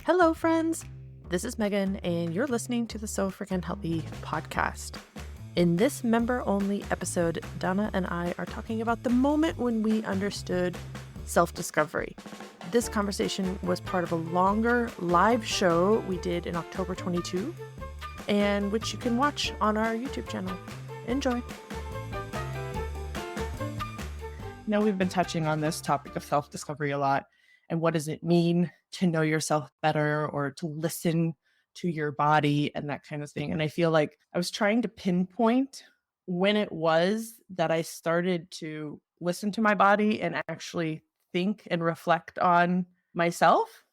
Hello, friends. This is Megan, and you're listening to the So Freaking Healthy podcast. In this member-only episode, Danna and I are talking about the moment when we understood self-discovery. This conversation was part of a longer live show we did in October 22, and which you can watch on our YouTube channel. Enjoy. Now, we've been touching on this topic of self-discovery a lot. And what does it mean to know yourself better or to listen to your body and that kind of thing? And I feel like I was trying to pinpoint when it was that I started to listen to my body and actually think and reflect on myself.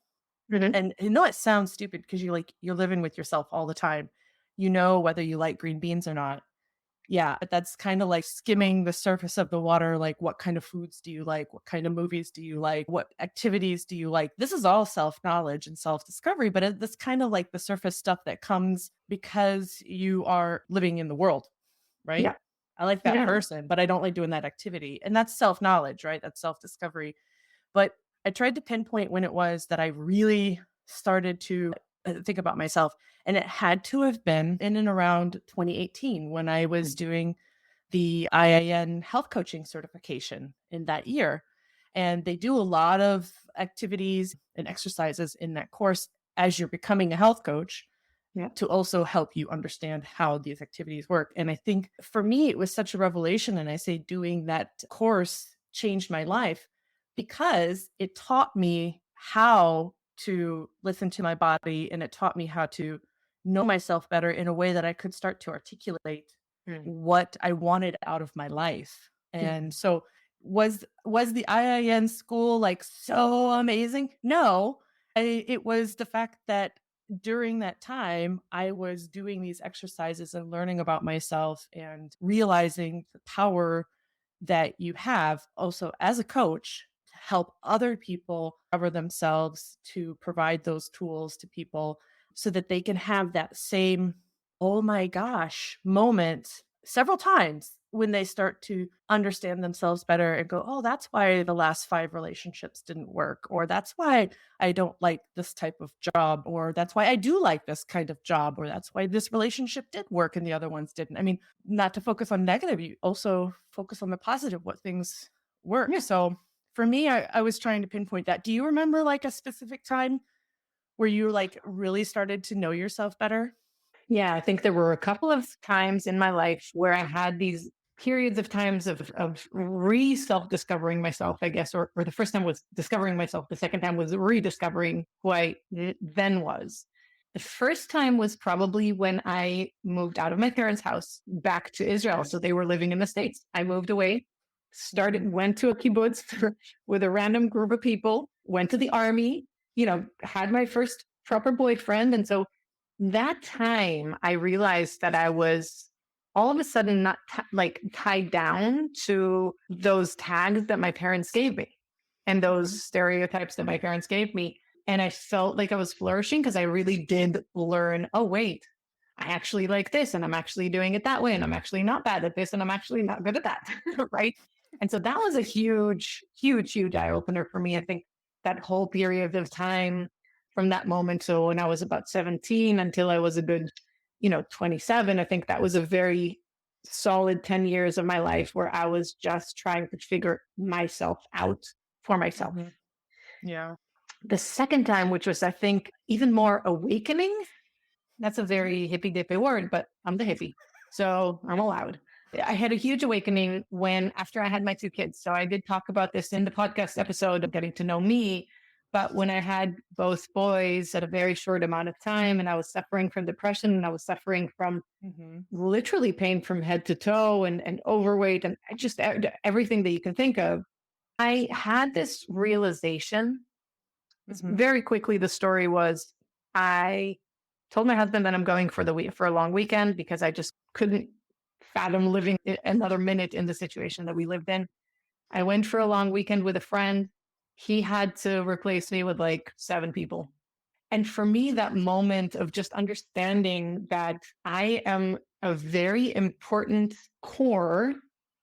Mm-hmm. And I know it sounds stupid because you're living with yourself all the time. You know whether you like green beans or not. Yeah, but that's kind of like skimming the surface of the water. Like, what kind of foods do you like? What kind of movies do you like? What activities do you like? This is all self-knowledge and self-discovery, but that's kind of like the surface stuff that comes because you are living in the world, right? Yeah. I like that Yeah. person, but I don't like doing that activity. And that's self-knowledge, right? That's self-discovery. But I tried to pinpoint when it was that I really started to think about myself. And it had to have been in and around 2018 when I was doing the IIN health coaching certification in that year. And they do a lot of activities and exercises in that course as you're becoming a health coach to also help you understand how these activities work. And I think for me, it was such a revelation. And I say doing that course changed my life because it taught me how to listen to my body, and it taught me how to know myself better in a way that I could start to articulate what I wanted out of my life. And so was the IIN school like so amazing? No, it was the fact that during that time, I was doing these exercises and learning about myself and realizing the power that you have also as a coach to help other people cover themselves, to provide those tools to people so that they can have that same, oh my gosh, moment several times when they start to understand themselves better and go, oh, that's why the last 5 relationships didn't work, or that's why I don't like this type of job, or that's why I do like this kind of job, or that's why this relationship did work and the other ones didn't. I mean, not to focus on negative, you also focus on the positive, what things work. Yeah. So for me, I was trying to pinpoint that. Do you remember like a specific time where you like really started to know yourself better? Yeah, I think there were a couple of times in my life where I had these periods of times of self-discovering myself, I guess, or the first time was discovering myself. The second time was rediscovering who I then was. The first time was probably when I moved out of my parents' house back to Israel. So they were living in the States. I moved away, went to a kibbutz with a random group of people, went to the army, had my first proper boyfriend. And so that time I realized that I was all of a sudden not tied down to those tags that my parents gave me and those stereotypes that my parents gave me. And I felt like I was flourishing because I really did learn, oh, wait, I actually like this and I'm actually doing it that way. And I'm actually not bad at this and I'm actually not good at that. Right. And so that was a huge, huge, huge eye opener for me. I think that whole period of time from that moment. So when I was about 17 until I was a good, 27, I think that was a very solid 10 years of my life where I was just trying to figure myself out for myself. Yeah. The second time, which was, I think, even more awakening. That's a very hippy dippy word, but I'm the hippie, so I'm allowed. I had a huge awakening after I had my 2 kids. So I did talk about this in the podcast episode of Getting to Know Me. But when I had both boys at a very short amount of time and I was suffering from depression and I was suffering from literally pain from head to toe and overweight and just everything that you can think of, I had this realization. Very quickly, the story was I told my husband that I'm going for a long weekend because I just couldn't fathom living another minute in the situation that we lived in. I went for a long weekend with a friend. He had to replace me with like 7 people. And for me, that moment of just understanding that I am a very important core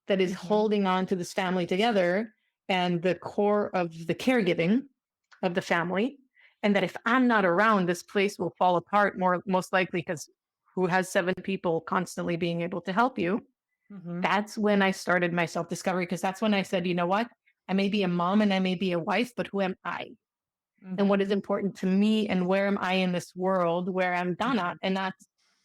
that is holding on to this family together and the core of the caregiving of the family. and that if I'm not around, this place will fall apart most likely, because who has 7 people constantly being able to help you? Mhm. That's when I started my self discovery, because that's when I said, you know what? I may be a mom and I may be a wife, but who am I? And what Mhm. is important to me, and where am I in this world, where I'm Danna Mhm. and not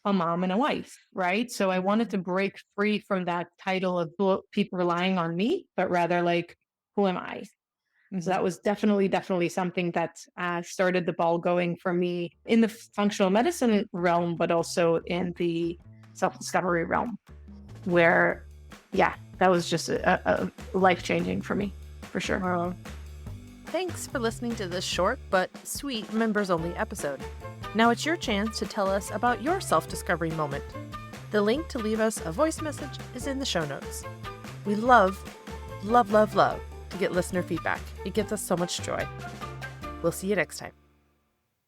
a mom and a wife, right? So I wanted to Mhm. break free from that title of people relying on me, but rather like, who am I? So that Mhm. was definitely something that started the ball going for me in the functional medicine realm, but also in the self discovery realm, where, yeah, that was just a life changing for me, for sure. Wow. Thanks for listening to this short but sweet members only episode. Now it's your chance to tell us about your self discovery moment. The link to leave us a voice message is in the show notes. We love to get listener feedback. It gives us so much joy. We'll see you next time.